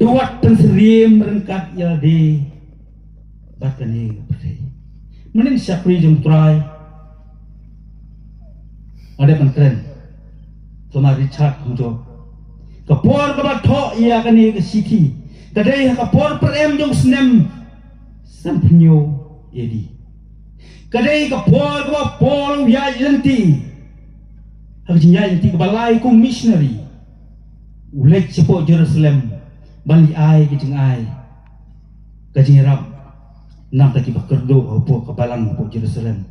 Tuat PYN-SYRÍEM merengkat ya di batani PYRTHEI. Menin syakri jeng try ada pentren sama Richard Hongjo kapor kabat tho ia kani ke city kadai kapor perem jong snem sampnyo edi kadai kapor kabat pol ya yanti hajin ya yanti balai ku missionary ulek cepo Jerusalem bali ai ke jeng ai kajing rap nam taki bakerdo opo kapalang opo Jerusalem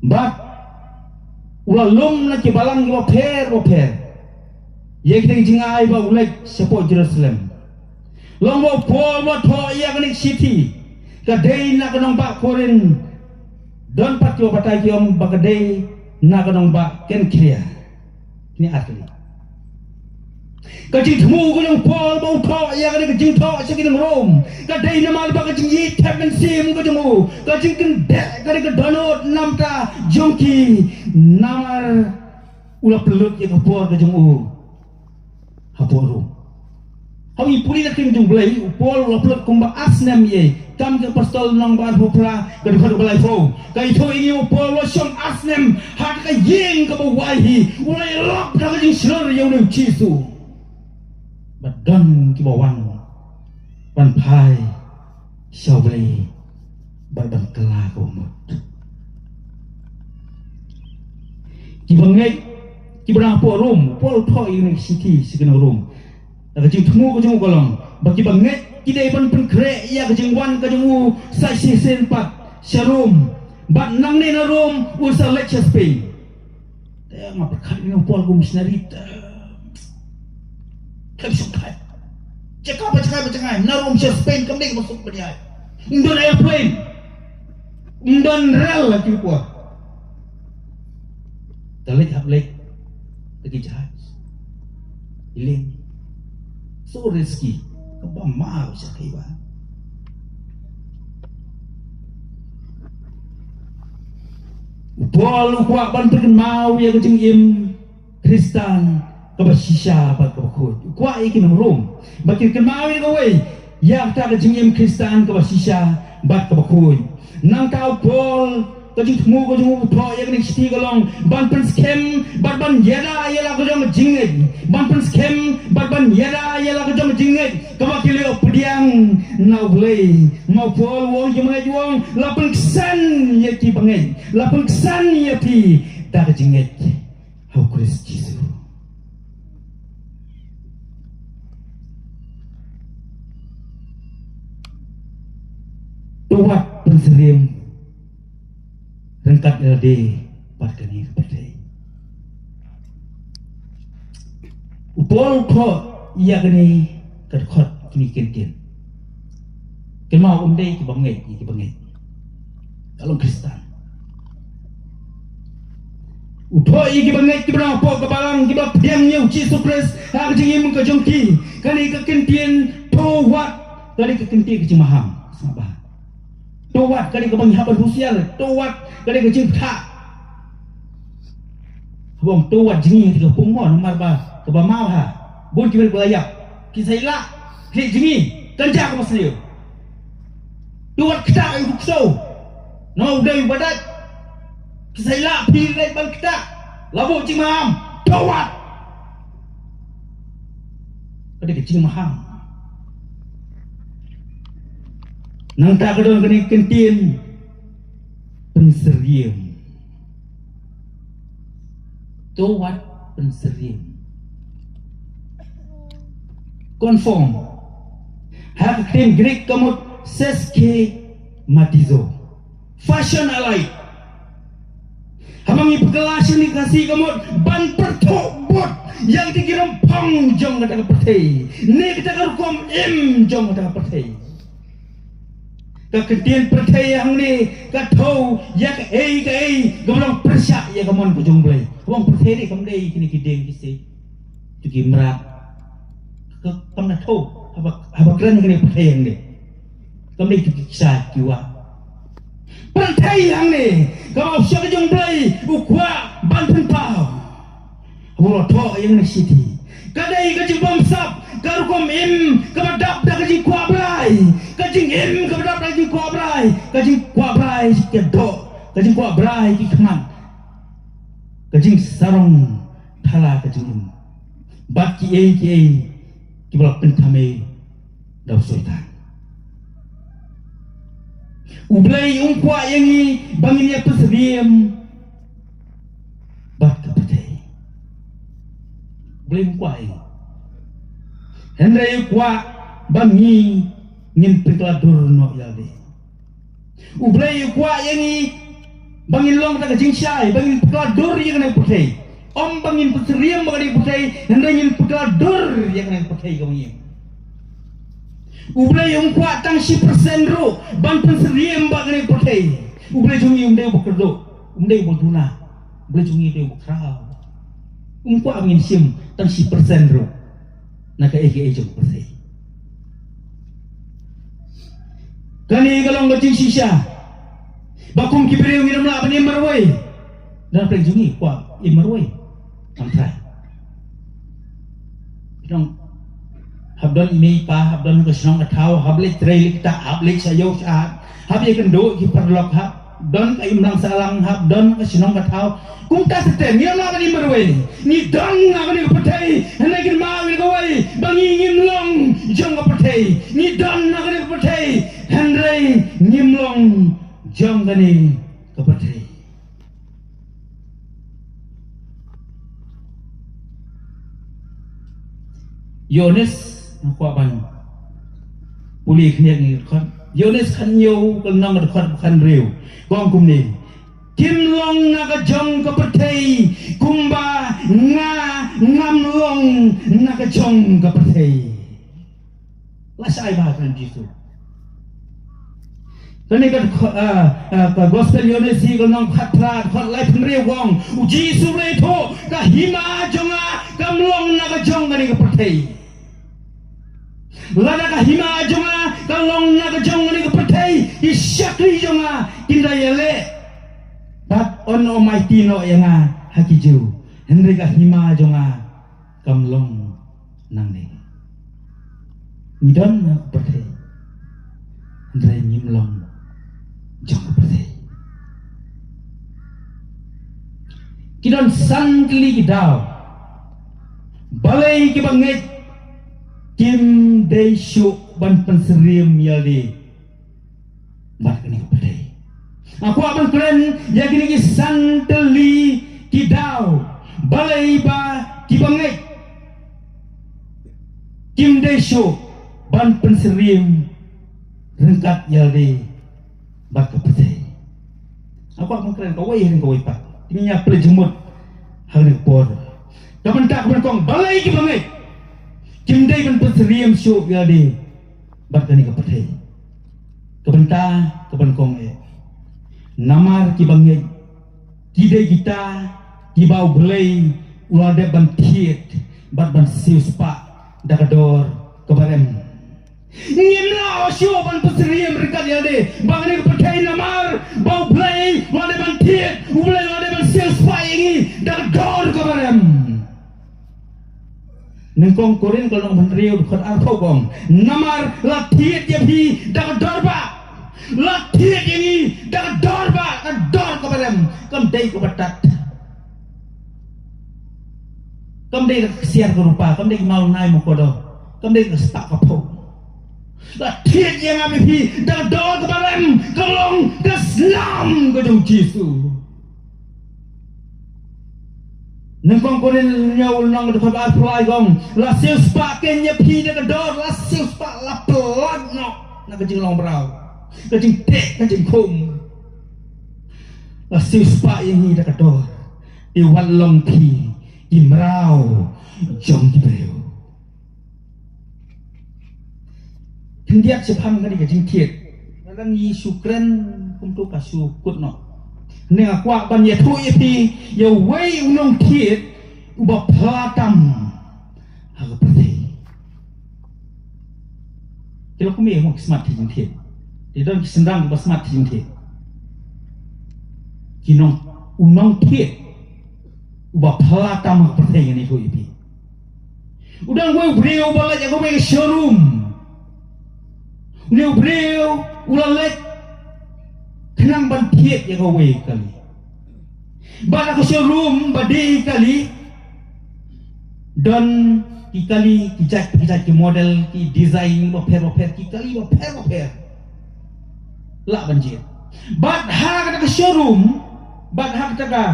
bat ulalum na kibalang wa pher ye kita jingai ba ulek sepo Jerusalem long wa pol wa tho ya kanik city ka dei na kanong ba koren don pat yo patay kiom ba ka dei na kanong ba ken kriya ni atli kajing thmu ko yung pol ba tho ya kanik jing tho sa kinang rom ka dei na mal ba ka jing yit heaven sim ko jemu kajing ken de kanik donot namta jongki namar ulah pelut ya kapor ka jemu haporu hawi puli na kim jung blai upol ulah pelut kumba asnem ye kam ke pastol nang bar hopra ka du balai fo kai tho ini upol lo som asnem hat ka yeng ka bawahi ulai lok ka jing shlor yang ne chisu badan ki bawang ban phai shau blai badan kala ko mot ki bangai ki bra po rum pol tho ini city sikena rum ka jing thmu ko jung kolong bagi bangai ki dei ban pen kre ya ka jing wan ka jung sai si sen pat sharum bat nang ne na rum usa lecture spain te ma perkhat ni pol ko missionary Kami sukai. Cakap apa na rum Spain kami masuk beriai. Indon airplane, indon rel lagi puas. Telik haplek lagi jahat. Iling. So rezeki kebamau sakiba. Pol kuat bantuan mau ya kejeng im Kristen kabasisya ba kabakot kwa iki nang rom bakit kemawi ko we ya ta ka jingim Kristen kabasisya ba kabakot nang tao pol kajing thmu ko jung tho ya ni sti golong ban pen skem ban yada ya la ko jong jinged ban pen skem ban yada ya la ko jong jinged kabakile opdiang na ulei mau pol wong jemai wong la pen ksan ya ki bangai la pen ksan ya pi ta ka jinged hau Kristus Jesus Tuat PYN-SYRÍEM rengkat LD parkani PYRTHEI upol tho iya kini kadkhot kini kentin kema umdei ki bangai kalau Kristen utho iki bangai ki bra po kabalang ki ba piang nyau Jesus Christ ha jingim ka jongki kani ka kentin tho wat kani ka kentin ki maham sabah Tuat kali ke bangsa Rusia, tuat kali ke cinta. Wong tuat jengi ke pumon marba ke bamau ha. Bun kibir belayak. Kisaila, ki jengi kanjak masliu. Tuat kita ibu ksau. No dei badat. Kisaila pilih bang kita. Labu jing maham. Tuat. Kali ke jing maham. Nang tak kedon kini kentin PYN-SYRÍEM Tuat PYN-SYRÍEM Konform hak tim Greek kamut seske matizo fashion alike hamangi pekelas ni kasih kamut ban pertok bot yang dikirim pang jong kata PYRTHEI ni kita karukom im jong kata PYRTHEI Kekentin PYRTHEI yang ni katau ya ke gamang persyak ya gamon ko jomblay wong PYRTHEI ni kamdei kini kideng kisi tugi merak ke kamna tho haba kran kini PYRTHEI yang ni kamdei tugi kisah kiwa PYRTHEI yang ni gamang syak jomblay ukwa banten pau wong tho yang ni siti kadai ka jibam sap karukom im kabadap dah kajing kuabrai kajing im kabadap dah kajing kuabrai kedok kajing kuabrai ki khaman kajing sarong thala kajing im bat ki kibal penthame daw soitan ublay ungkwa yangi bangin ya PYRTHEI bat kapatay ublay ungkwa yangi Henry kwa bangi ngin pekladur no yalde ublay kwa yangi bangin long ta kajing syai bangin pekladur yang kena PYRTHEI om bangin PYRTHEI bangin PYRTHEI Henry ngin pekladur yang kena PYRTHEI kami ublay yung kwa tang 10% ro ban PYRTHEI bangin PYRTHEI ublay jungi umday bekerdo umday berduna ublay jungi day bekrau kwa bangin sim tang 10% ro naka eke jong PYRTHEI kani galong gajing sisya bakum kibere ngiram la bani marwai dan preng jungi kwa marwai antrai dong habdon ini pa habdon ke senong katau hablik trailik ta hablik sayo saat habye kendo ki perlok habdon ka imrang salang habdon ke senong katau kum ta setem ngiram la bani marwai ni dong la bani PYRTHEI henai kin ma wi gawai bangi ngim long jong PYRTHEI ni dong la bani PYRTHEI henai ngim long jong gani PYRTHEI Yones kwa ban puli khne ni khon Yones khan yo kal nang khon khan riu kong kum ni kim long na ka jong ka PYRTHEI kumba nga ngam long na ka jong ka PYRTHEI la sai ba kan jisu kani ka gospel Yones si kal nang khatra khot lai phun riu gong jisu le tho ka hima jonga kam long na ka jong ni ka PYRTHEI lada ka hima jonga kalong na ka jong ni ka PYRTHEI isyakri jonga kinda yele but on almighty no yanga hakiju henry ka hima jonga kamlong nang ni ngidon na PYRTHEI henry nyimlong jong PYRTHEI kidon san kli kidaw balai ki banget Kim day syuk ban PYRTHEI yali mat kini PYRTHEI aku abang keren ya kini ki santeli kidaw balai ba ki banget Kim day syuk ban PYRTHEI rengkat yali mat PYRTHEI aku abang keren kawai hen kawai pak tinya pelejemut hal ni por kapan tak berkong balai ki banget Kim day ban PYRTHEI syuk yali bat kini PYRTHEI kebenta kebenkong namar ki banget kidai kita kibau belai ulade ban tiet bat ban siuspa dakador kebarem ngimla syuk ban PYRTHEI mereka yali bangani PYRTHEI namar bau belai ulade ban tiet ulade ban siuspa ini dakador kebarem nengkong korin kalau nong menriu khot ar thau gong namar latiet ye phi dak dorba latiet ini dak dorba ka dor ko barem kam dei ko batat kam dei siar ko rupa kam dei mau nai mo ko do kam dei ko stak ko pho latiet ye ngami phi dak dor ko barem kalong kaslam ko jong jisu nengkong korin nyau nang de fa apply gong la sil spa ken ye phi de dor la sil spa la plot no na ka jing long brau ka jing tek ka jing khum la sil spa ye ni de dor i wan long phi i mrau jong ki breu thing diak se pham ka ni ka jing thiet la ngi su kren kum tu ka su kut no neng akwa ban ye thu ye pi ye wei unong thiet uba platam ha ka PYRTHEI kilo kumi mo smart jing thiet ti don sendang ba smart jing thiet kinong unong thiet uba platam ha PYRTHEI ni thu ye pi Udang gue brio balat yang gue showroom. Udah brio ulalek kenang bantiet yang gue kali. Bala ko showroom badi kali dan kali kijak ki model ki design paper ki kali paper la banjir. Bad ha ka showroom bad ha ka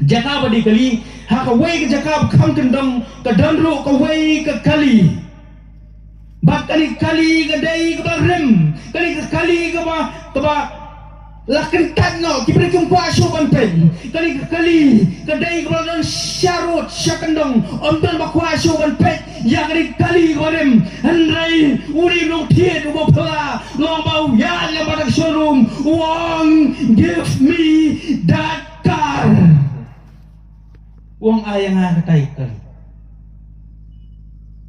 jaka badi kali ha ka wei ka jaka kham kendong ka danru ka wei ka kali bad kali ka dai ka rem kali ka ba lakin tanno ki beri jumpa shoban pen kali ka dai ka dan syarut syakendong ondan ba kwa shoban pen ya kali ka rem handrai uri no thiet bo phala long bau ya le ba showroom wong give me that car. Uang ayang nga katay kali.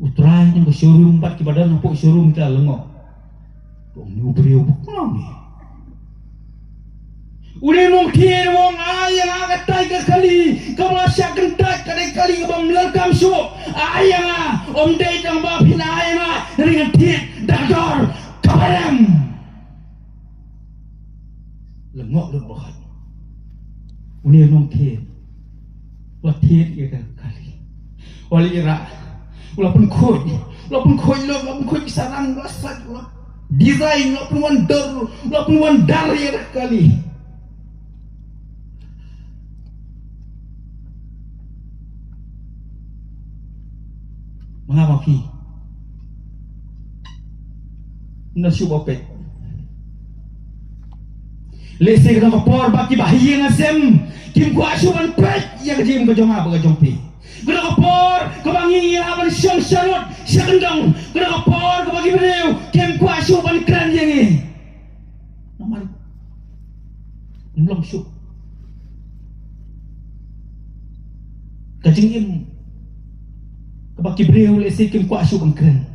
Utray ng showroom pat kibadan po showroom ka lango. Uang ni ubriyo buklang ni. Uli nung kien uang ayang nga katay ka kali. Kamasya kentat kadai kali kabam lalkam so. Ayang nga day ng ba pinayang nga ringan tiet dakdor kabaram. Lango lubakan. Uli nung kien. Watit ya kali. Wali ira. Walaupun koi sarang rasak, design, walaupun wandar ya kali. Mengapa ki? Nasyub opet. Lesi kena kapor baki bahaya ngasem. Kim ku asuban pet yang jim ke joma ba jompi. Kena kapor kebangi aban syang syarut syakendang. Kena kapor kebagi beliau kim ku asuban kran yang ni. Nomor belum syuk. Kajing im kebagi beliau lesi kim ku asuban kran.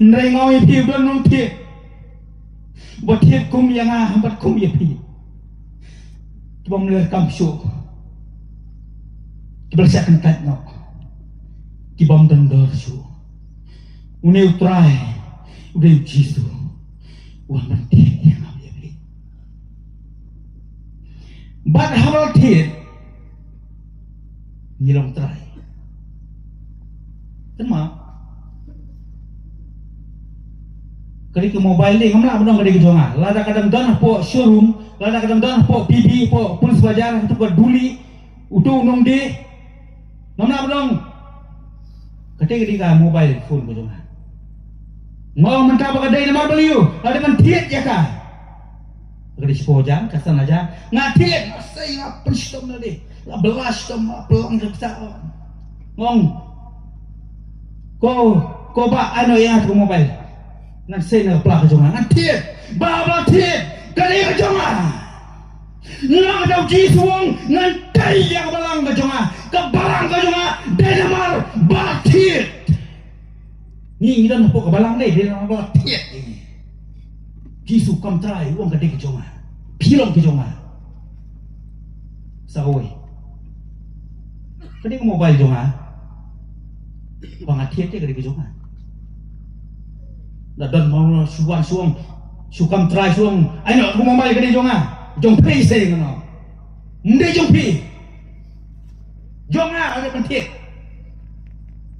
Ndai ngoi pi belum nompi. Buat hiat kum yang hambat kum ya pi. Kibam ler kam syuk. Kibal syakan kat no. Kibam dendor syuk. Une utrai. Udah jisu. Wah mati yang ya pi. Bad hamal tiet. Nyilong trai. Tema. Kali ke mobile ni ngamla benong kali ke jonga. Lada kadang dan po showroom, lada kadang dan po BB po polis bajar tu buat duli utu nong di. Ngamla benong. Kali ke mobile phone ke jonga. Mau mentah apa kadai nama beliau? Ada kan tiet ya kah? Kali sepojang kasan aja. Ngatiet saya ngapun stom tadi. La belas stom pelang seksa. Ngong. Ko ba ano yang aku mobile? Nan saya nak pelak kejongan, nan tiet, bawa tiet, kali kejongan. Nak ada uji suang, nan daya kebalang kejongan, daya namar batiet. Ni kita nak kebalang ni, daya namar batiet ini. Jisu kam try, uang kadi kejongan, pilong kejongan. Sakoi. Kadi ke mobile jongan, bangatiet dia kadi kejongan. Dan mau suang sukam try suang ayo aku mau balik ke jonga jong pay saya ngono ndai jong pi jonga ada penting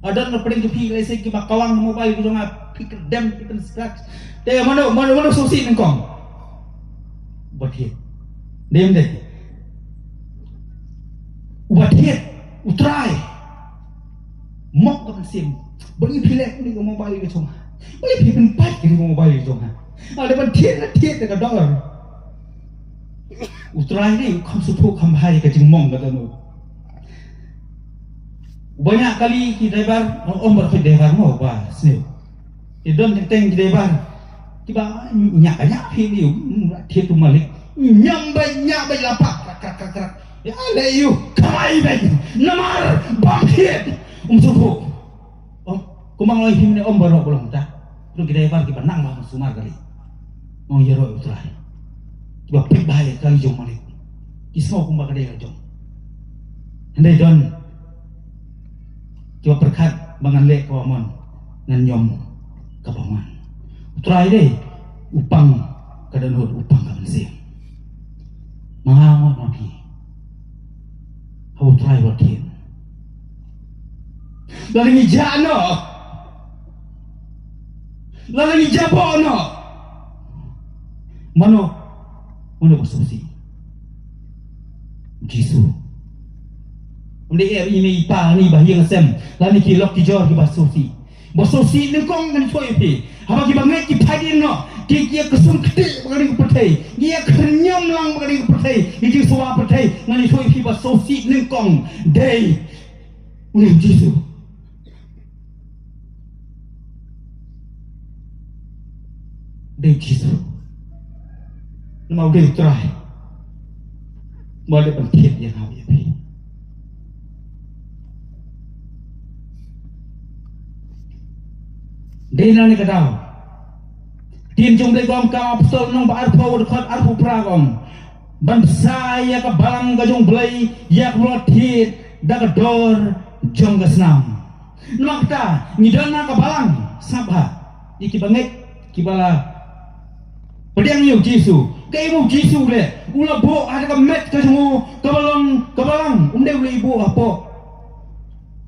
ada na paling pi lai saya ki makawang mobile ke jonga pikir dem pikir scratch te mana susi nengkong buat hit dem deh buat hit utrai mok kan sim bagi pilek ni ke mobile ke jonga boleh pimpin pat ke mobile itu kan. Ada pun tiet dekat dollar. Utrai ni kamu suruh kamu hari ke jengmong kata tu. Banyak kali kita driver, berapa driver mau apa sini. Kita teng driver, tiba nyak pilih tiet tu malik. Nyambai lapak krak. Ya leyu kamai baik. Namar bang tiet suruh. Kumang lagi ni baru belum tak. Lu kita ibar kita nang lah sumar kali. Mau jero utrai. Tiba pik bahaya kali jom malik. Kisau kumba kadai jom. Andai don. Coba berkat bangan lek kawan nan nyom kapaman. Try deh upang kada nuhut upang kaman siang. Mahamot maki. Hau try watin. Lalu ngijano. Lalu ngijabono. Mano bersusi. Jisu. Mendek ini ipa ni bahyang sem. Lalu kilok kijor ki bersusi. Bersusi ni kong kan cuy pi. Apa ki banget ki padin no. Dia kesum ketik mengenai pertai. Dia kenyam lang mengenai pertai. Itu suara pertai. Ngani cuy pi bersusi ni kong. Day. Udah Jisu. Day Jisu. Mau dia try. Mau dia pentit yang habis pi. Day nani kadau. Tim jom lagi gom kau apsol nong ba arpo dekat arpo pragom. Ban saya ke balang gajong belai yak lotit dak dor jong gasnam. Nakta ngidana ke balang sabha. Iki banget kibala pedang yu Jisu. Kai mu Jisu le. Ula bo ada ke met ke jungu ke balang umde ule ibu apa.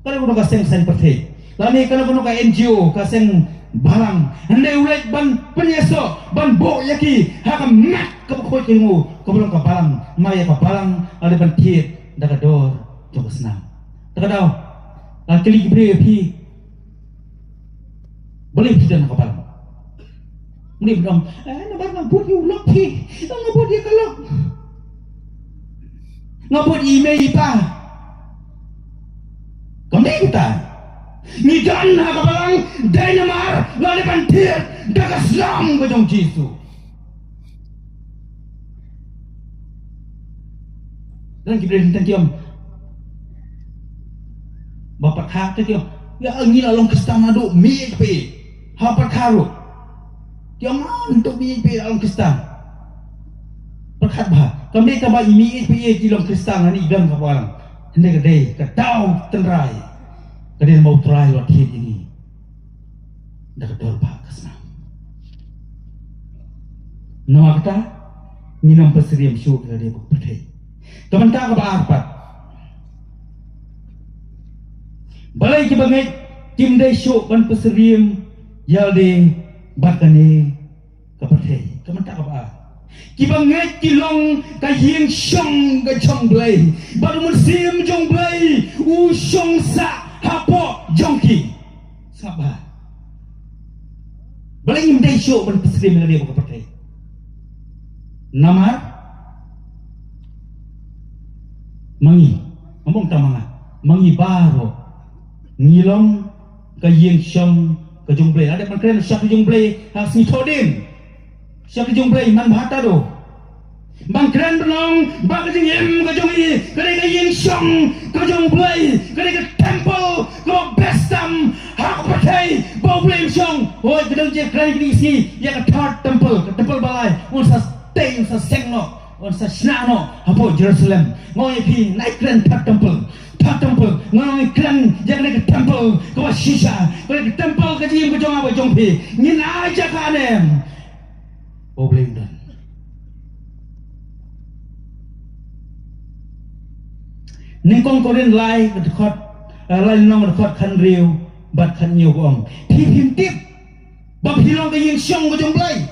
Kalau kuno kaseng sen perti. Lani kalau kuno ka NGO kaseng balang ande ulet ban penyeso ban bo yaki haka mat ke khoi kingu ke belum ke balang maya ke balang ada ban tiet daga dor jong senam daga daw lan kali bre pi boleh tidak ke balang ni bilang na ban ngabut yu lok pi ngabut dia kelok ngabut email pa kami kita ni dan ha kabalang dynamar lalu bantir daga Islam gajong Jisu. Dan kita hendak kiam bapak hak kiam ya angin along kestam adu mi pe hapat haru kiam untuk mi pe along kestam perkat bah kami ka ba mi pe di along kestam ni dan kabalang hendak gede ka tau tenrai kadang mau try latihan ini dah dor pak kesana. Nama kata ni nam PYRTHEI show kadang dia PYRTHEI. Teman tak apa apa. Balai kita bangai tim day show ban PYRTHEI yalde bakane ke PYRTHEI. Teman tak apa. Kita bangai kilong kahieng shong ke chong blai. Baru musim jong blai shong sa. Hapo jongki sabar balai imdai show ban PYRTHEI meladi buka PYRTHEI namar mangi ngomong tamanga mangi baro ngilong kayeng syong ke jongblai ada pangkren syak jongblai hasni thodin syak jongblai man bahata do bangkren benong bagajing em kajongi kadai kayeng syong kajongblai kadai ke temple ke bestam hak PYRTHEI bau blame syong hoi kadang je kran kini isi ya ke third temple balai unsa stay unsa sengno unsa snano hapo Jerusalem ngoi pi naik kran third temple ngoi kran ya ke temple ke shisha ke temple ke jim kajong apa jong pi ngin aja kanem bau blame dan Ningkong koren lai dekat lai nong dekat kan riu bat kan nyu gong pi pim tip ba hilong ke yeng syong ke jong blai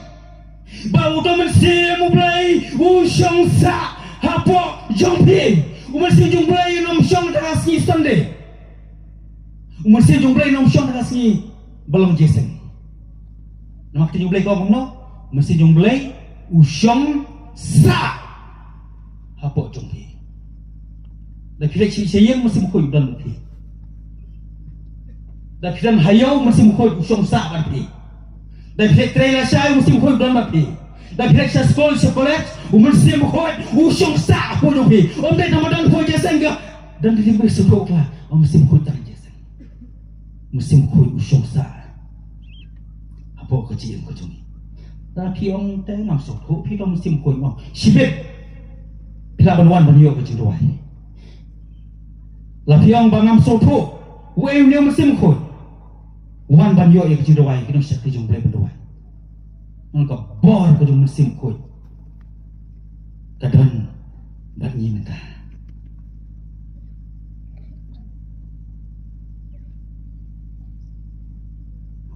ba u to men se mu blai u syong sa hapo jong pi u men se jong blai nom syong ta si sunday u men se jong blai nom syong ta si belum jeseng nama ke jong blai ko no men se jong blai u syong sa hapo jong pi dah pilih siang masih mukoi dan mati. Dah pilih hayau masih mukoi usung sak mati. Dah pilih trailer saya masih mukoi dan mati. Dah pilih sekolah masih mukoi usung sak pun mati. Om dah nama dan pun jasa enggak dan pilih bersekolah lah. Om masih mukoi tak jasa. Masih mukoi usung sak. Apa kecil kecil. Tapi om dah nampak tu, pilih om masih mukoi om. Sibuk. Pilih bantuan beliau kecil doai. Lapiang bangam soto Wei ni musim khoi. Wan ban yo yang kecil dawai kita mesti jom play berdua. Engkau bor ke musim khoi. Kadang bagi minta.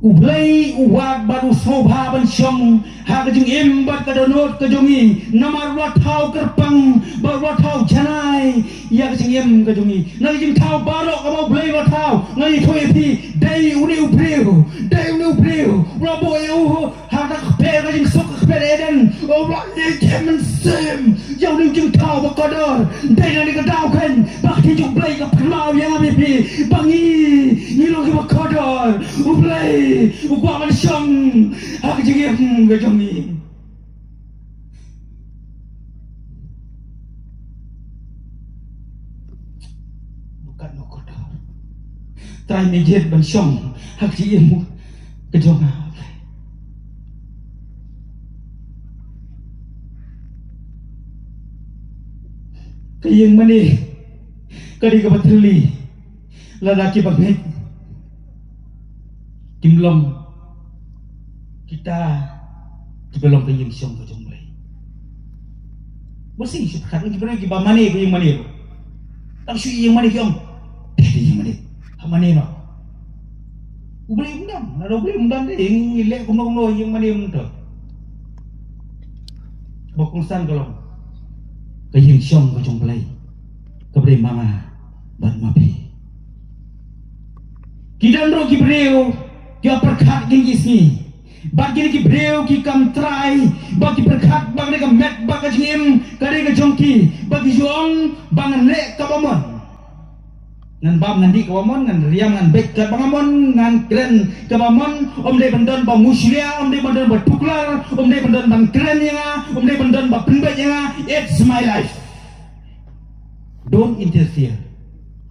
Ublay uwag baru sobha ban syong ha kejung imbat kadonot kejungi namar watau kerpang bar watau janai ya kejung im kejungi ngai jing tau barok kamau blay watau ngai thoi pi dai uni ubreu rabo eu ha ka pe kejung sok pe eden o rak ni kemen sem yang ni jing tau bakador dai ni ka dau kan bak ti jung blay ka plau yang abi pi bangi ni lo ki bakador ublay Ugwa man syong Aku jengim ke jongi Bukan nokodor Try mejet ban syong Aku jengim ke jonga Kayang mani Kadi ka batuli Lalaki baghet Timlong kita belum ke yang syong ke jomblay. Bersih syukur lagi pernah kita mani ke yang mani. Tak syui yang mani kiong. Tadi yang mani. Mani no. Ubli undang, ada ubli undang deh. Yang lek kumno yang mani undang. Bokongsan kalau ke yang syong ke jomblay. Kepada mama ban mapi. Kita ndro kibreu. Dia perkat gengis ni. Bagi ni breu ki kam try. Bagi perkat bagi ni met bagi jim. Kari ke jongki. Bagi jong bangan lek kabamon. Ngan bam nandi kabamon. Ngan riam ngan bek kabamon. Ngan keren kabamon. Om de bendan ba muslia. Om de bendan ba tuklar. Om de bendan bang keren yang. Om de bendan ba penbet yang. It's my life. Don't interfere.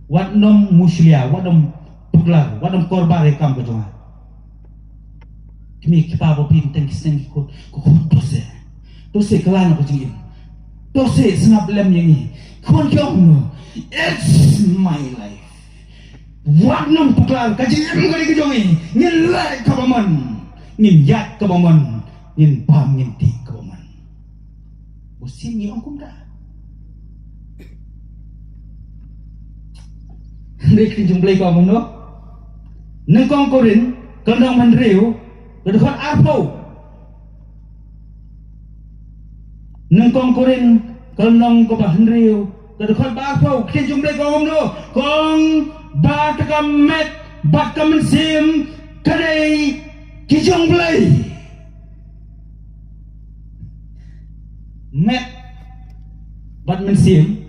Wat nom muslia. Wat nom tuklar. Wat nom korban rekam ke jongan. Kami kita bopin tengkisen ikut kau dosa kelana kau cingin dosa senap lem yang ni kau kiong it's my life warnam tuklar kaji kali kejongi nyelai kabaman nyat kabaman nyen pam nyen ti kabaman musim ni angkum dah mereka jumpai kau mana nengkong korin kandang mandreu Kedekut arpo Nengkong korin Kalnong ko ba henriyo Kedekut ba arpo Kaya jumlay ko umno Kong ba takamet Ba kamansim Kadai Kijumlay Met Bat mensim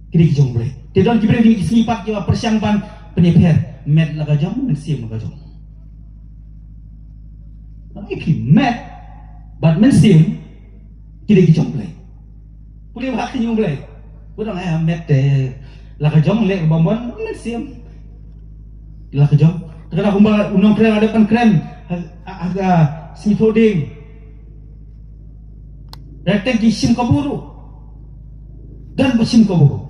Kiri kijumlay Tidak kibri ni sinipat Jawa persiangpan Penyeper Met lagajong Mensim lagajong If he met, but mensim, kira kita jomblay. Boleh buat kita jomblay. Bukan met lakajong lek bambon mensim. Lakajong. Terkadang kumbal unang keren ada pan keren agak smithhoding. Datang kisim kaburu dan besim kaburu.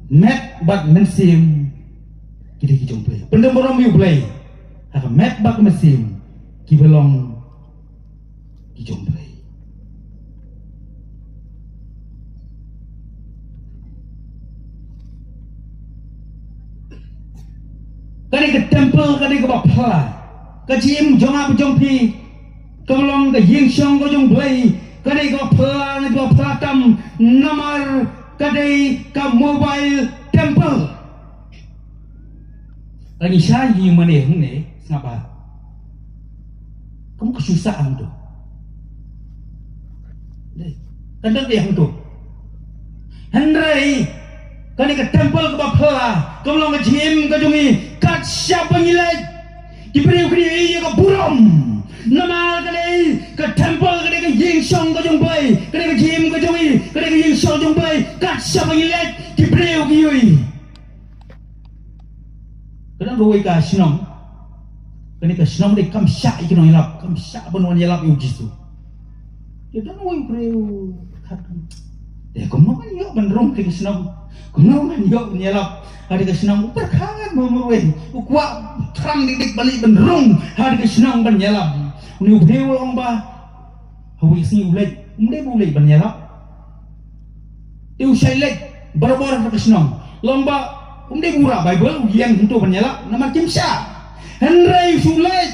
Met but mensim, kira kita jomblay. Pendem orang jomblay. Haka met bak mesim kibelong kijomblay. Kani ke temple kani ke bapla. Kajim jonga bujongpi kibelong ke yingsyong ke jomblay. Kani ke bapla ni bapla tam namar kani ke mobile temple. Lagi saya yang mana ni? Kenapa? Kamu kesusahan tu. Kadang dia yang tu. Hendrai, kani ke temple ke bapla, kamu ke gym ke jungi, kat siapa nilai? Diberi kini ke buram. Nama kani ke temple kani ke yingsyong ke jungbai, kani ke gym ke jungi, kani ke yingsyong jungbai, kat siapa nilai? Diberi kini. Kadang doi ka sinong. Kani ka sinong de kam syak ikno yalap, kam syak benon yalap yu jisu. Dia doi preu khat. Dia kom no kan yo ban rom ke sinong. Kuno man yo nyelap hari ke senang perkangan memerwen ukwa terang dik balik benrung hari ke senang ban nyelap uni ubdeu long ba hawi sing ulai ulai ban nyelap eu shailek barbar ke senang long ba mura bible ujian untuk ban nyelap nama kimsa henry sulai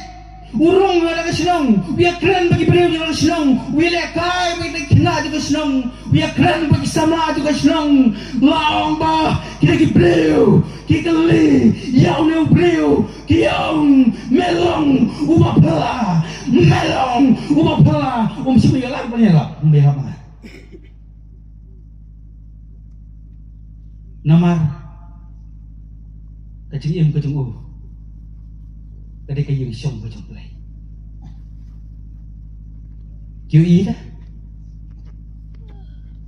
urung ada ke senang biar keren bagi beliau juga senang wilayah kai bagi kena juga senang biar keren bagi sama juga senang long ba kita ki beliau kita li yang ne beliau kiang melong ubah pela siapa yang lain banyak lah membela mana nama kecil kecil tadi kayu siang kecil play Q.Uriah dah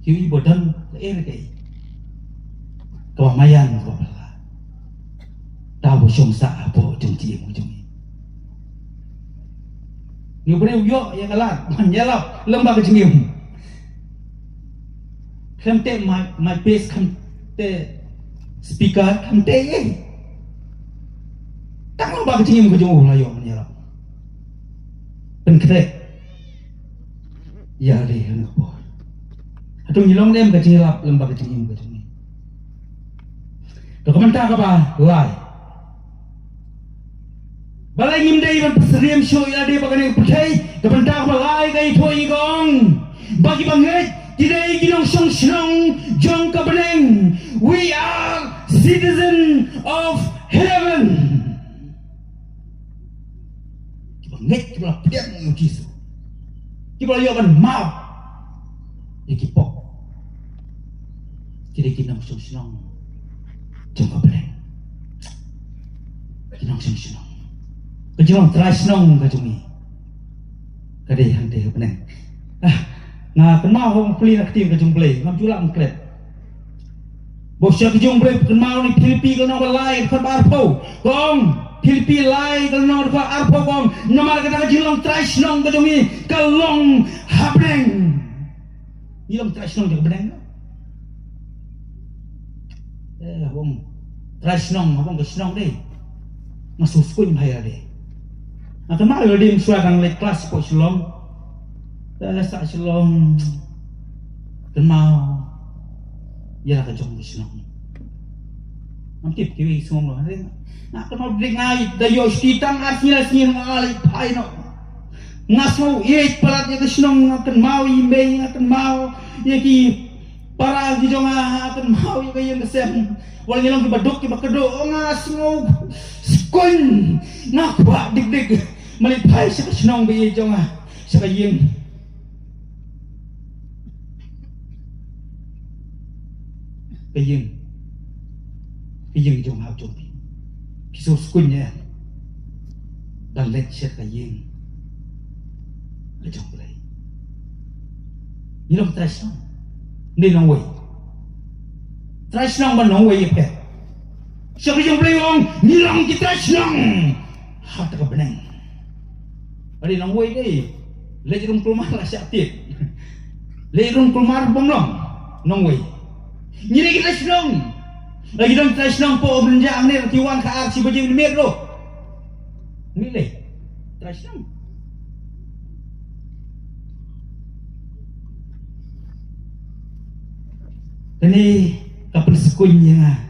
Q.Uriah bodan kai kewamayan kau pula tahu siang sah apa jumci ni boleh uyok ya kalah menjelap lembah kecil kante my face kante speaker kante tak lembah kecil lah yo menjelap penkret ya deh anak boh atau nyilong dem kecil lap lembah kecil ni dokumen tak apa lai balai ngimdai ban PYRTHEI show ya deh bagai PYRTHEI dokumen tak apa lai kai thoi gong bagi banget tidak ginong song senong jong kabeneng we are citizen of heaven banget kita pedang yang Yesus kita lakukan maaf kita pok kita ginong song senong jong kabeneng ginong song senong kejong teras senong kajungi kadai hang deh kabeneng nah kenal orang peli nak tim kejong play ngam julak mengkret bosya kejong play kenal ni Filipi kalau nak lain kan barpo kong Filipi lain kalau nak arpo kong nama kata kejong trash nong kejong ni kalong habreng ilong trash nong jaga beneng wong trash nong abang kesenong deh masuk skun bahaya deh atau mana dia suakan lek kelas po selong sak selong kenal ya kejong selong nanti kiwi semua nak kenal blik naik dayo stitang asnya ngali pai no ngaso ye pelatnya kesenong akan mau imbe akan mau ye ki para kejong akan mau ye yang kesem wal nyelong ki baduk ki bakedo ngaso skun nak buat dik melipai kesenong be jong sekayeng kayeng jong hao jong kiso skunya dan let siya kayeng kajong play nilong trash nong hindi nong way trash nong ba nong way ipe siya kajong play wong nilong ki trash nong hata ka beneng ari nong way day lejong kulmar la siya tit lejong kulmar bomlong nong way nyiri kita senang lagi dong kita senang po berenjak ni tiwan ke arsi baju ni mer lo milih kita senang ini kapal sekunya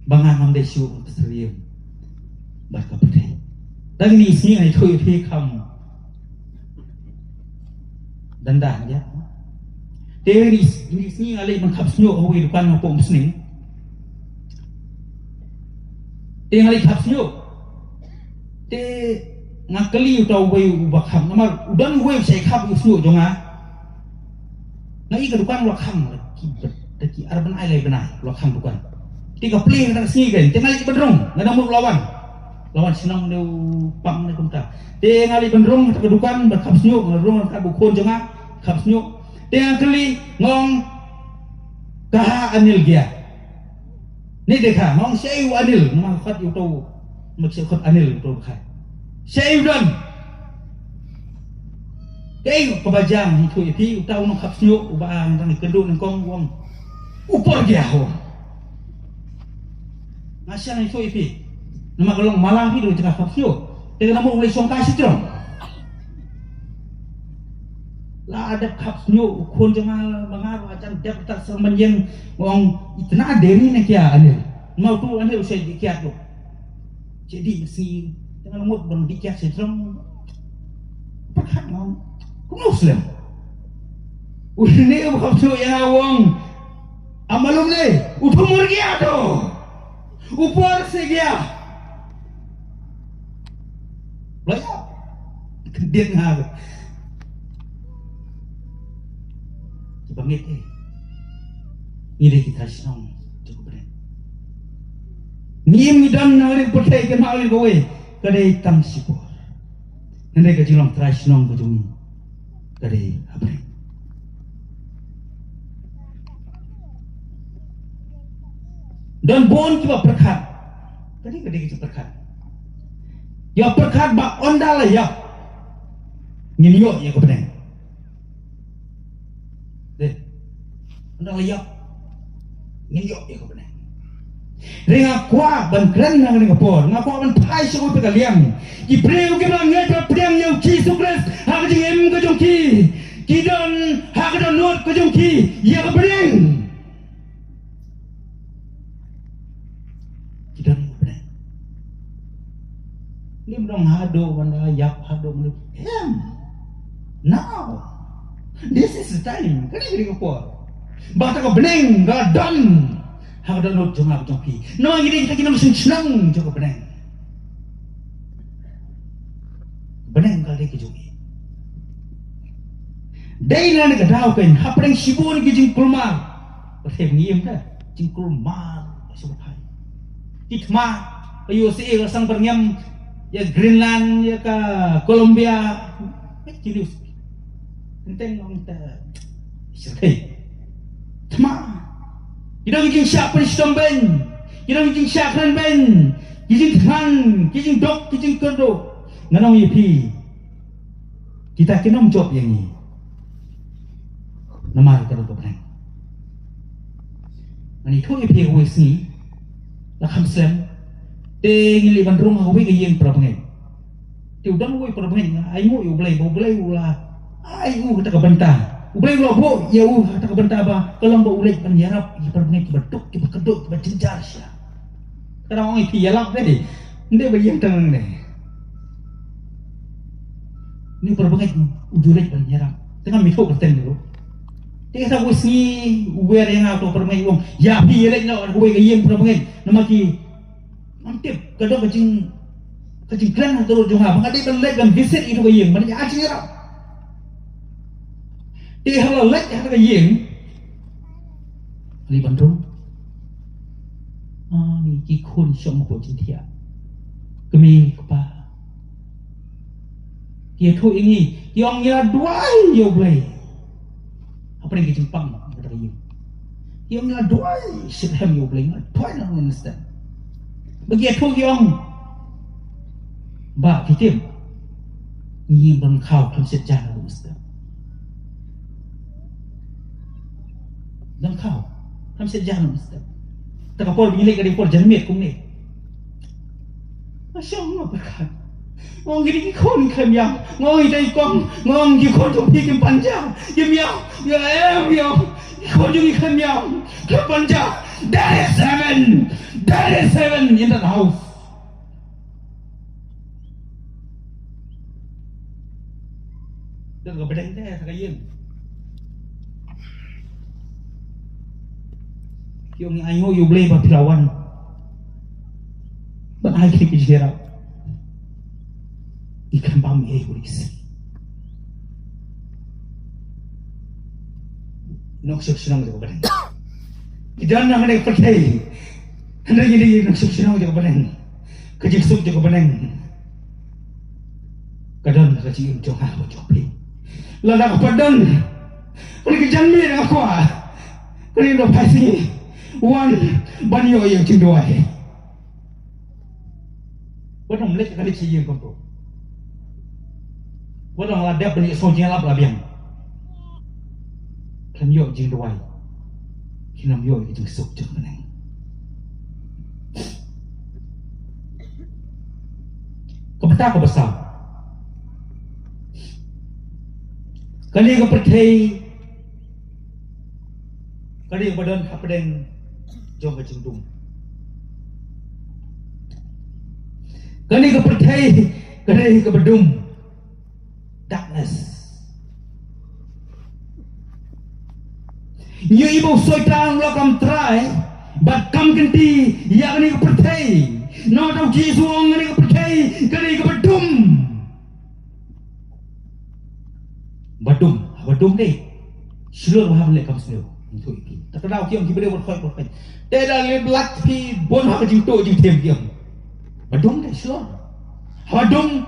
bangan mamde syu PYRTHEI barka PYRTHEI dan ini isinya itu kamu dandan ya Teri ini alih mengkapsnyok awal depan apa muslim. Teri alih kapsnyok. Teri ngakali utau way ubakam. Nama udan way saya kap usnyok jonga. Ngai kedukan wakam lagi arban ai benai wakam dukan. Tiga play nak sini kan. Teri alih bendrong. Ngada mul lawan senang deu pang ni kunta. Teri alih bendrong kedukan berkapsnyok bendrong kat bukon jonga kapsnyok. Dia kali ngong kaha anil dia. Ni dekha ngong sei anil ngong khat yu to maksud khat anil to khai. Sei dan. Dei kebajang itu pi utau ngong khap snyuk ubang tang kedu nang kong wong. upor dia ho. Masya itu ipi. Nama kalau malah hidup tengah fakio. Dengan nama oleh songkai sitrong. Lah ada kapnyo kon jangan mengaruh acan dia tak semenjeng wong itna deri ne kia anil. Mau tu anil usai dikiat tu. Jadi mesti dengan umur bang dikiat sitrong. Perkat mau. Muslim. Ini kapnyo yang wong amalum le upur dia tu. Upor segia. Laya. Kedin ngah. Bangit ini kita senang cukup benar. Niam dan narik percaya kenal lagi kowe kadai tang sipor. Nanti kejilang teras senang kejungi kadai apa? Dan bon kita perkat. Kadai kita perkat. Ya perkat bak ondal ya. Nginyo ya kebenar. Anda lihat, ngiyok ya kau benar. Ringa kuah ban keren nang ringa por, ngapa ban pai sungguh pegaliam. Ibreu ke bangai perpiang yang Yesus Kristus, hak jeng em kejongki, kidon hak don not kejongki, ya kau benar. Kidon benar. Ni belum hado benda yak hado benda. Now, this is the time. Kena ringa por. Bata ka beneng ga dan hak dan not jong jongki no ngiri kita kena mesin senang jong beneng ga ke jongi dai na ga daw kan hapeng sibon ki jing kulmar perhem ngiem ka jing kulmar subai kitma ayo se ga sang pernyam ya Greenland ya ka Colombia kilius enteng ngom ta sirkai Tama. Kita kijing siap peristom ben. Kita kijing siap keren ben. Kijing than, kijing dok, kijing kerdok. Nganong yipi. Kita kena menjawab yang ini. Nama kita lupa benar. Ani itu yipi huwis ni. Lakam sem. Tengin liban rumah huwi kayeng perabangin. Tiudang huwi perabangin. Aimu yu belai ulah. Aimu kita kebentang. Boleh lobo ya kata kebentar apa kalau mbak ulek kan yarap ibaratnya kibaduk kibakeduk kibajenjar sia kadang orang itu yalap tadi ndek bayang tang ne ni perbangai ujulek kan yarap tengah mikro berten dulu dia sa wisi uwer yang auto perbangai wong ya pi yelek no gue gayem perbangai nama ki mantep kadang kecing klan atau jonga bangade belek kan visit itu gayem mana aja yarap dia halal lek ada yang li bandung ni kikun som ho jintia kemi kepa dia tu ini yang ya duai yo blai apa yang jempang ada yang ya duai sirham yo blai duai nak understand bagi tu yang ba fitim ni ban khau kan sejarah understand dan kau bisa jalan Ustaz. Tak apa bilik dari por jermit kum ni. Masya Allah berkat. Ngong gini kon kemyang, ngong idai kong, ngong gikon tu bikin panjang, kemyang, ya kon jadi kemyang, kepanjang. That is heaven in that house. Dan kebenaran dia sekalian. Yung ayo yu blay ba pilawan ba ay kikijera ikan bam ye ulis nok sinang jo banen idan na mane percaya handa gini nok sinang jo banen kejisuk jo banen kadon kajing jo ha jo pi lada kapadan kali kejanmi dengan aku kali do pasti one banyo yang cindoai. Wadang lek kali cijing kompo. Wadang ladap bani sojeng lap labiang. Kan yo cindoai. Hinam yo itu sok jeng meneng. Kebeta kebesar. Kali kepercayai, kali kebadan apa yang jom kecendung. Kali kepercayai, kali kebedum. Darkness. Như ibu soi trang lo kam try, but kam kenti ya kani kepercayai. No tau jisuang kani kepercayai, kani kebedum. Badum deh. Seluruh bahan lek kam selo. Itu iki. Tak kenal kiam ki bere berkhoi. Teh dah leblat pi bon ha jing to jing tem kiam. Badum deh seluruh. Badum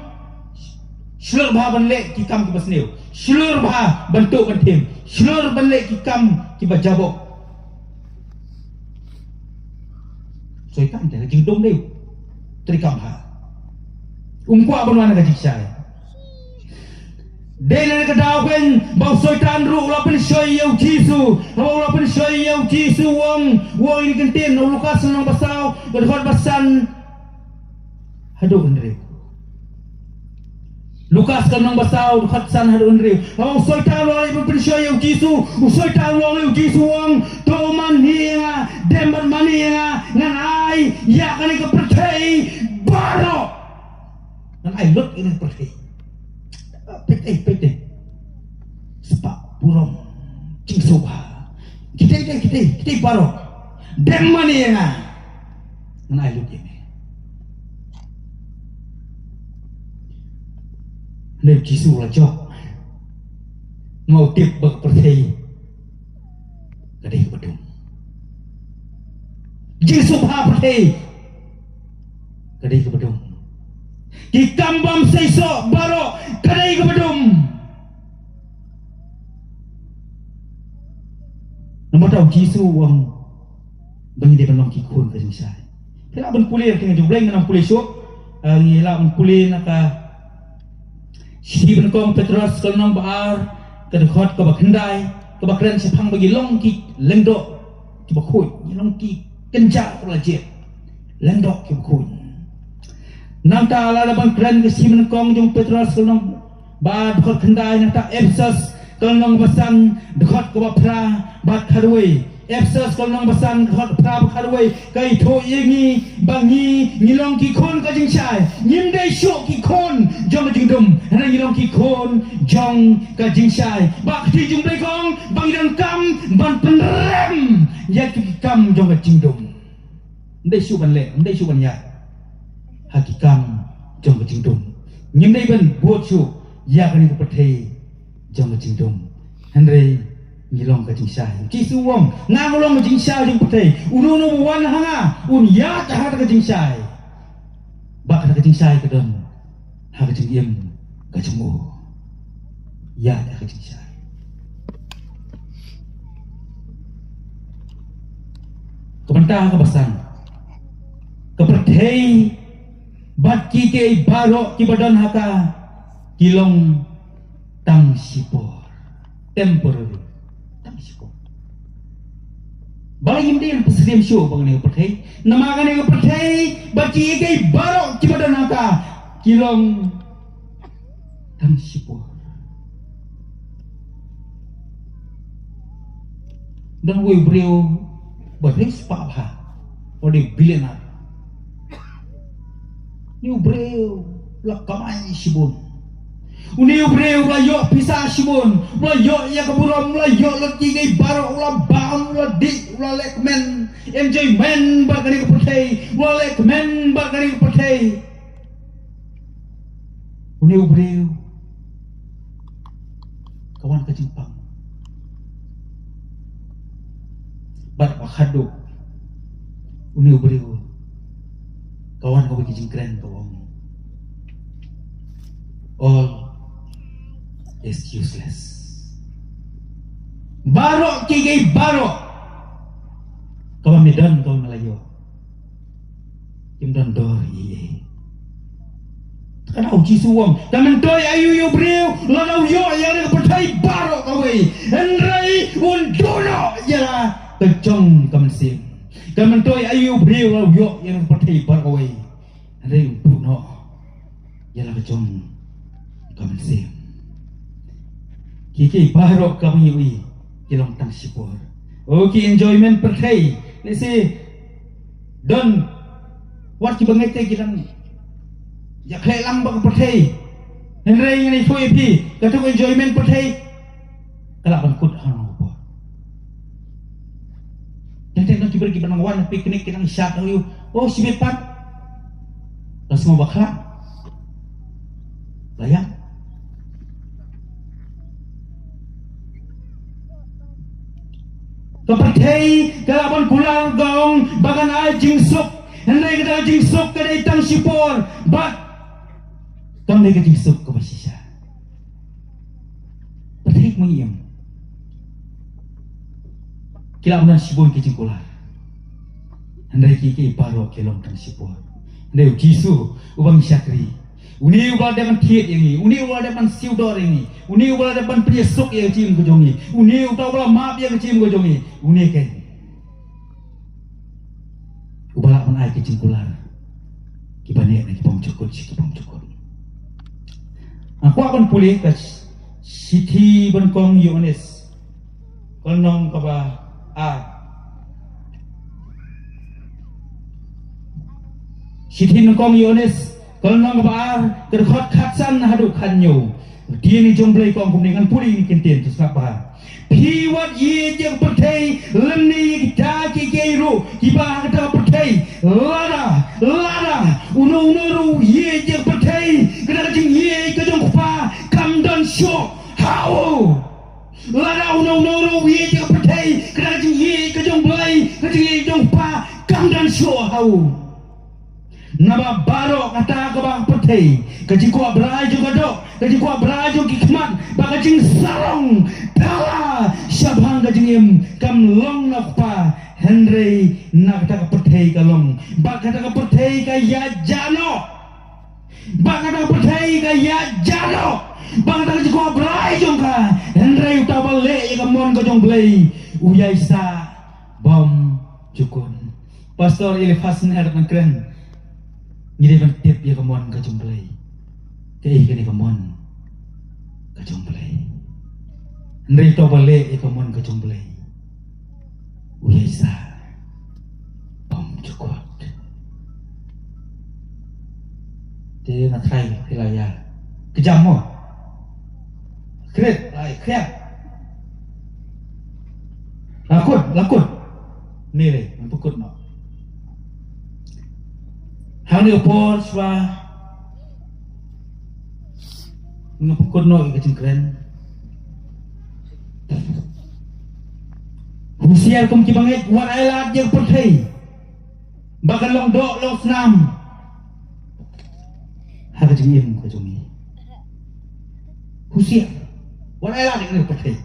seluruh bahan lek ki kam ki basneu. Seluruh bahan bentuk kan tem. Seluruh bahan lek ki kam ki bajabok. Soitan dah jing dong deh. Terikam ha. Umkuak berwana ka jing syai. Dele ka daw ken bau soitan ru la pen soi yau jisu la pen soi yau jisu wong ni kenten no lukas nang basau berhot basan hadu andre lukas kan nang basau hot san hadu andre bau soitan la pen soi yau jisu soitan wong yau jisu wong to man hiya demban mania ngan ai ya kan ka percayai baro ngan ai lut ini percayai Pete sebab burung cing soba kita baru dem mani yang nai lu ini ne jisu la jok mau tip bak percayai kadai bedung jisu ha percayai kadai bedung di kambam seiso baro kadai ke bedum. Nama tahu jisu wang bagi dia benong kikun ke sini. Kira ben kulir kena jubleng dengan kulir syok. Ngilah kulir naka si ben kong Petrus kalau nang baar kedekot ke bakhendai ke bakren sepang bagi long ki lengdok ki bakui long ki kenjak pelajir lengdok ki bakui. Nang ta ala labang kran ke si menkong jong Petrus kalau ba dekat kendai nang ta Efesus kalau nang basan dekat ke bapra bat kadoi Efesus kalau nang basan dekat pra kadoi kai tho yengi bangi ngilong ki kon ka jing sai nyim dai syok ki kon jong jing dum hana ngilong ki kon jong ka jing sai ba ti jung dai kong bang dang kam ban penrem ya ki kam jong ka jing dum ndai syu ban le ndai syu ban ya hakikam jong jingdum nyim dai ban buat syu ya kan ko perthei jong jingdum handrei ngilong ka jingsai ki su wong ngangolong jingsai jong perthei uno wan hanga un ya ta ha ka jingsai ba ka jingsai ka don ha ka jingiem ka jemu ya ta ka jingsai kebentang ka basan ka perthei bat ki ke baro ki badan haka kilong tang sipor temporary tang sipor balai imdian pesrim show bangne perthei namagane perthei bat ki ke baro ki badan haka kilong tang sipor dan we brio berhis pa ode bilena Niu breu la kamai sibun. Uniu breu la yo pisa sibun. La yo ya kaburam la yo la tigai baro la baam la dik la lekmen. MJ men bagani kepercayai. La lekmen bagani kepercayai. Uniu breu kawan kejimpang. Bat bakado. Uniu breu kawan kau bagi jingkren kau all is useless barok kigai barok kau medan kau Melayu kimdan dor iye kan uji suwang tamen toy ayu yo breu lalau yo yang percaya barok kau enrai undono ya kejong kemensim kementoi ayu beriu lau yok yang perthei parkawai andai umpuk no ialah kejong kemensim kiki parok kami ui kilong tang sipor okay enjoyment perthei let's say don wat ki bangai te kilang ya khlai lam ba perthei henrei ni foi pi katung enjoyment perthei kala ban kut hang po nanti nak pergi benang wan piknik kinang syat ayu oh si bepat las mo bakla bayang keperthei kalaban kulang gong bagan ai jingsuk henrei kada jingsuk kada itang sipor bat kam le ka jingsuk ka basisa perthei mengiem kila unan sibon ke jingkular henrei ki paro kelong tang sipor henrei jisu ubang syakri uni ubal depan thiet ini uni ubal depan siudor ini uni ubal depan priesuk yang cim ko jongi uni ubal maap yang cim ko jongi uni ken ubal man ai ke jingkular ki bani ki pom cukut ki pom cukut aku akan pulih ke sithi ban kong Yohanes konong kaba sithi kong Yohanes konong kaba kerkhot khatsan hadu khanyo dia ni jomblai kong kumningan pulih ni kenten tu sapa piwat ye jeng perthei lemni ta ki keiru kiba kata perthei lada uno ru ye jeng perthei kada jing ye ka jong pa kam dan sho hao lada uno ru ye jeng perthei kada jing ye ka jong blai ka jing ye jong pa kam dan sho hao naba baro kata ka bang perthei ka jing ko abrai jo ka do ka jing ko abrai jo kikmat ba ka jing sarong tala syabhang ka jing kam long nak pa henrei nak kata ka perthei ka long ba kata ka perthei ka ya jano ba kata ka perthei ka ya jano ba kata ka jing ko abrai jo ka henrei utabal le ka mon ka jong blai uyai sa bom jukun pastor Ilfasen erman kren ngide ban tip ya kamon ka jomblai kei kene kamon ka jomblai ndri to bale ya kamon ka jomblai uyesa pom cukot te na thai hilaya kejam mo kret lai khyak lakut ni le pukut no hani opor swa ngapukut no ikacing keren husiar kum kibangai wat ailat yang perthei bakan long dok long senam hakacing im ka jongi husiar wat ailat yang perthei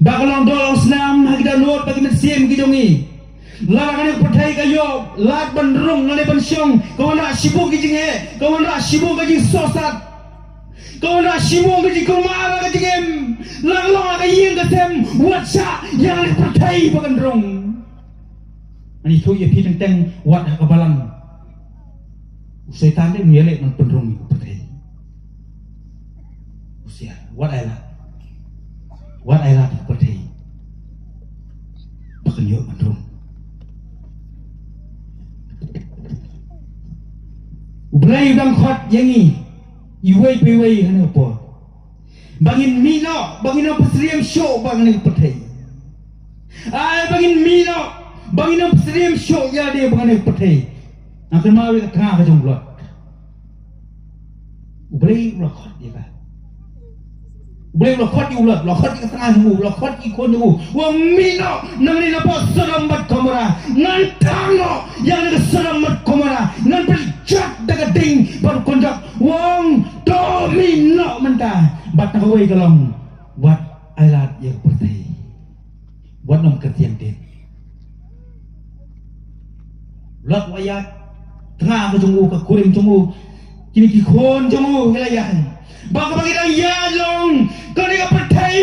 bakan long dok long senam hakida not bagi mesim ki jongi larangan yang perthei kayo lat bandrung ngale pensiong kau nak sibuk ke jinge kau nak sibuk ke jing sosat kau nak sibuk ke jing kumara ke jing lang ke ying ke sem watsa yang le perthei bandrung ani tu ye pi teng wat ka balang setan dia miele nang bandrung ku perthei usia wat ailat perthei pakanyo bandrung Blai bang khot yangi iwei pewei hana po bangin mino bangin pasriem show bangin perthei ai bangin mino bangin pasriem show ya dia bangin perthei akan mawi ka ka jong lot blai lo khot dia ka blai lo khot ulat lo khot ka tengah mu lo khot ikon mu wong mino nang ni napa seramat kamera ngan tango yang ada seramat kamera ngan jat daga ding baru kondak wong domino mentah bat nakawai kalong wat ailat yang perthei wat nom kertian den lot wayat tengah ke junggu ke kuring junggu kini ki khon junggu wilayahan bang bagi dah ya long kau ni perthei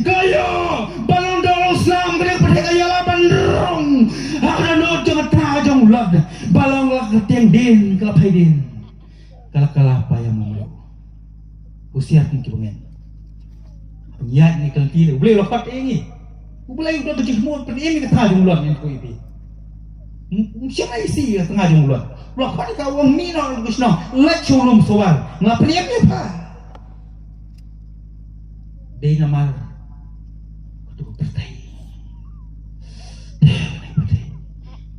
kayo balong dolong sam kau ni perthei kayo laban rong ada no jangan tajong lad balong lad tiang din kelap hai din kala apa yang mau usiat ni kibangen niat ni kalau tidak boleh lokat ini boleh udah tujuh semua pen ini tajong lad yang kau ini siapa isi tengah jong lad lokat kau orang minor kusno let showroom soal ngapa ni apa day nama tu PYRTHEI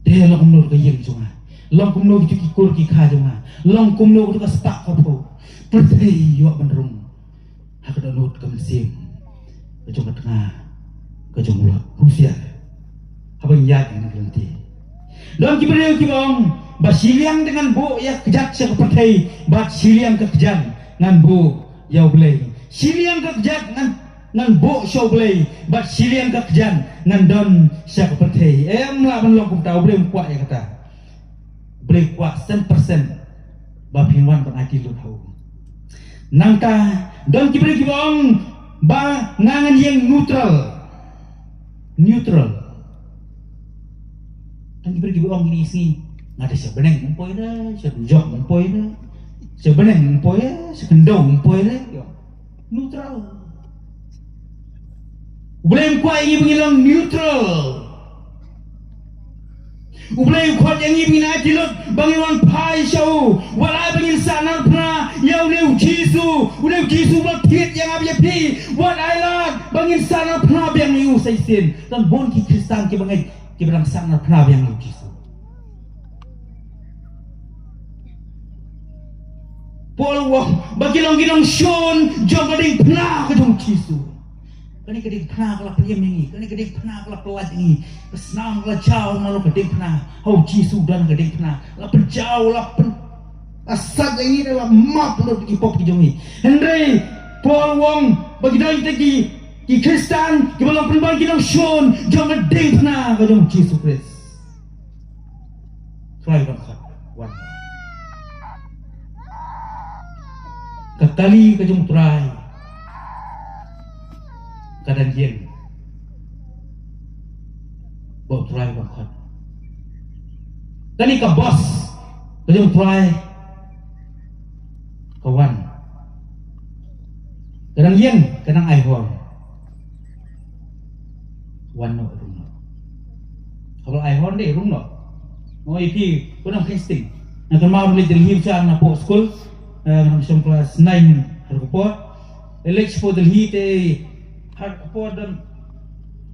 dia long kumno ke yeng jonga long kumno ki kur ki kha jonga long kumno ke stak ko PYRTHEI yo bandrung hak da not kam sim ke jonga tengah ke jonga husia abang ya ni nanti long ki beri ki bang ba siliang dengan bu ya kejat se PYRTHEI ba siliang ke kejat ngan bu ya boleh siliang ke kejat ngan bo show play bat silian ka kejan ngan don syak PYRTHEI lah ban long kum tahu boleh kuat ya kata boleh kuat 100% ba pinwan ban ati lu tahu nangka don ki beri ki bong ba ngangan yang neutral dan ki beri ki bong ini isi ngada sebeneng umpoi dah sebujok umpoi dah sebeneng umpoi dah sekendong umpoi dah neutral boleh kuat yang mengilang neutral. Boleh kuat yang ini nak dilot bangiwan pai show. Walai bangin sana pernah yang udah jisu bertiat yang abia pi. Walai lah bangin sana pernah yang liu saisin dan bon ki Kristen ki bangai ki berang sana pernah yang liu jisu. Paul wah bagi long Sean jom bading pernah ke jom jisu. Kani keding pernah kalau peliem ini, kani keding pernah kalau pelat ini, kesenam kalau jauh malu keding pernah, hau jisu dan keding pernah, lah penjauh lah pen asal ini adalah map lo di pop kijungi. Henry Paul Wong bagi dah kita ki Kristen, ki malam penbal ki nang Sean, jangan keding pernah kajung Yesus Kristus. Try one cut, one. Kekali kajung try. Kadang yen bawa try bakal kani ka boss kajong try kawan kadang yen kadang iPhone wan no rung no kalau iPhone deh rung no mau ipi kunang casting nak mau beli Delhi macam nak pok school macam kelas 9 harus pok elect for Delhi teh har po dan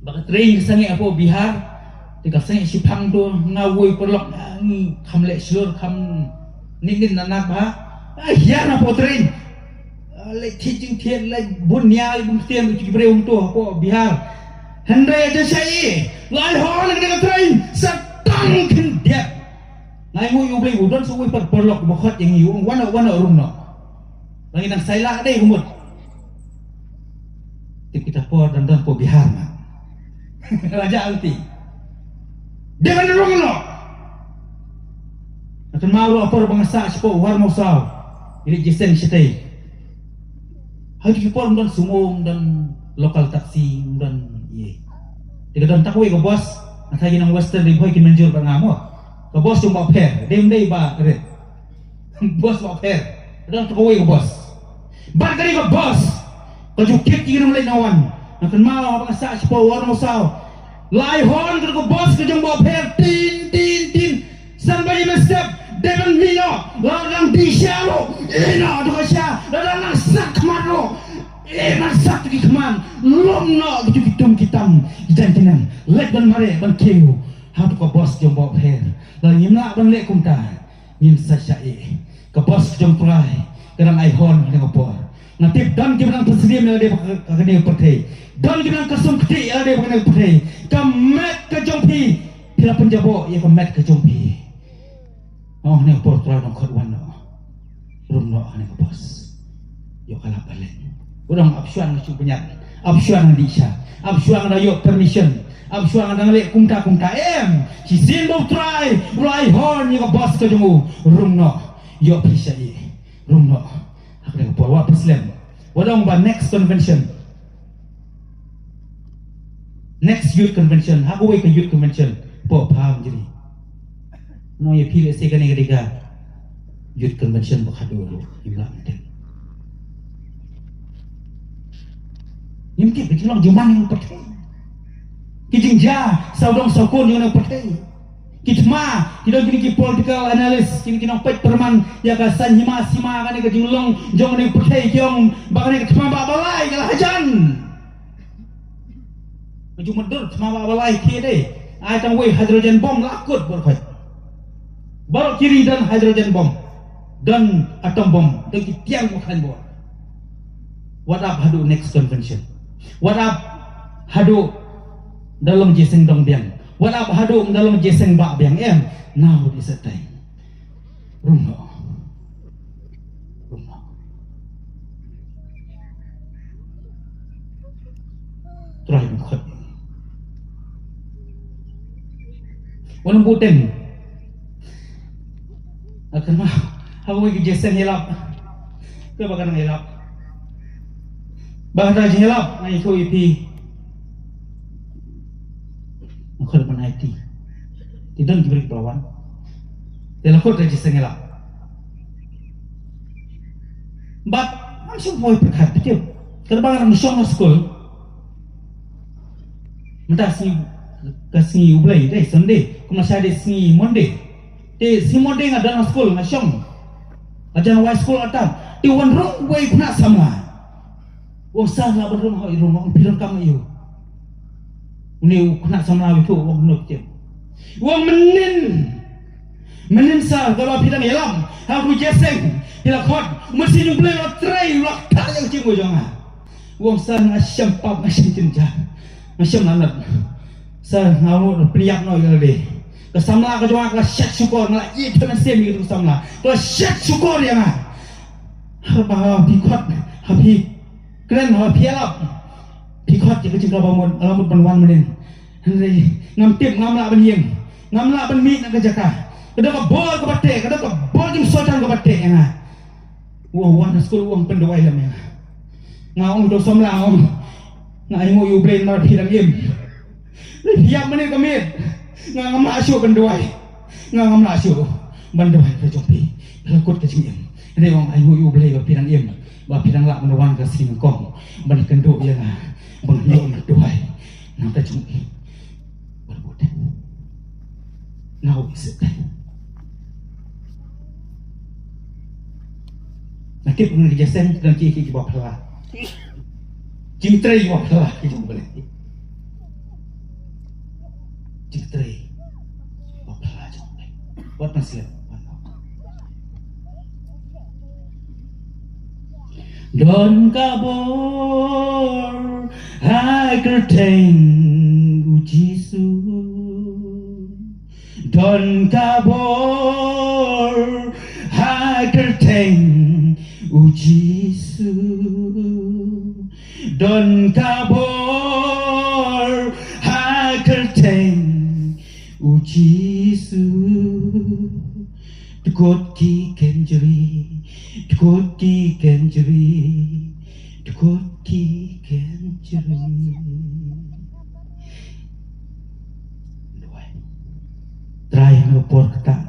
baka train sangi apo Bihar tika sangi sipang do ngawoi perlok ni khamle slur kham nin nanak ba ya na po train le teaching thien le bunyal bung tiem ki breum to po Bihar hendre aja sai lai hon ni ka train satang kin dia ngai mu yu blei udon so per perlok bokot yang yu wana rum no langi nang saila dei humut kita po dan po Bihar mah raja alti dia kan rong no atau mau apa bangsa sipo war mau saw ini jisen sitai hari kita dan sumong dan lokal taksi dan ye dia dan takwe ko bos atau yang western di boy kin menjur bangamo ko bos cuma pair dem dei ba kere bos ba pair dan takwe ko bos bar kali ko bos kajukit kirim lay nawan nakan mau apa sa sipo war mo saw lai hon ko boss ko jong bo pher tin somebody messed up devon mino lang di shalo ina do sha lang sak maro sak ki kman lom no kitum kitam jantinan let ban mare ban keu how to ko boss jong bo pher lang yimna ban le kumta yin sa sha e ko boss jong prai kadang ai hon ko por natip dan kiberang persediaan yang ada kena PYRTHEI dan kiberang kesum keti yang ada kena PYRTHEI kamet ke jompi bila penjabo ia kamet ke jompi oh ni por try dong khawan no rum no ni bos yo kala balik urang absuan ke penyak absuan di isya absuan ada yo permission absuan ada lek kumta si sin bo try right horn yo bos ke jomu rum no yo pisah rum no akhirnya bawa Islam. Wadang ba next convention. next youth convention hago we ke youth convention po pham jiri no ye phile se kane ketiga youth convention bo khado lo imla mten imki bitlong juman yang pathai kijing ja saudong sokon yang pathai kitma kita gini ki political analyst kini kina pet perman ya ka sanhima sima kane ke jinglong jong ne pathai kyong bakane ke tma ba balai kala hajan cuma dur tma ba balai ki deh ai tang we hydrogen bomb lakut berkhoi baru kiri dan hydrogen bomb dan atom bomb dan tiang bukan bo what up hadu next convention what up hadu dalam jeseng dong biang what up hadu dalam jeseng bak biang now is the time rumah terakhir khot walang buten akan mah hawo gi jeseng helap ke bakan helap bahasa helap na itu ipi khol pan IT tidak diberi pelawan dalam khol kerja sengelap but langsung boy berkat betul kerbangan musong school mentah si kasih ublai deh Sunday kuma saya si Monday si Monday ngada na school nasyong ajan high school atam ti wan rong way kuna sama wong salah berum hoi rumah piran kamu yo uni kena sama itu wong nuk je wong menin sal kalau pidang elam aku jeseng bila khot mesti nyumble lo tray lo tak yang cinggo jonga wong san asyam pap asyam cinja asyam nanat san ngau priyak no yale ke samla ke jonga ke syat syukur ngala i dengan sem gitu samla ke syat syukur ya ngah apa pikot hapi keren hapi elap pikot je kecil bangun alamut banwan menin henry ngamtip ngamla benieng ngamla benmi nak kejaka kada ka bol ka batte kada ka bol jim sojan ka batte nga wan school wang pendawai lam ya ngaung do somla ngai ngo yu brain mar phidang im hiam mene kamit ngamla asyu pendawai ngamla asyu bandawai ka jompi lakut ka jim ne wang ai ngo yu brain ka phidang im ba phidang la menawan ka singkong ban kendo ya nga bang yo pendawai nang ta jompi now is it nanti pun dijaseng dan kiki bawa pelah cintrai bawa pelah kita boleh cintrai bawa pelah jombe buat nasihat don kabor hai kerteng ujisu don kabor hai kerteng ujisu don kabor hai kerteng ujisu tukot ki kenjeri tukot ki kenjeri tukot ki kenjeri try ngepor kata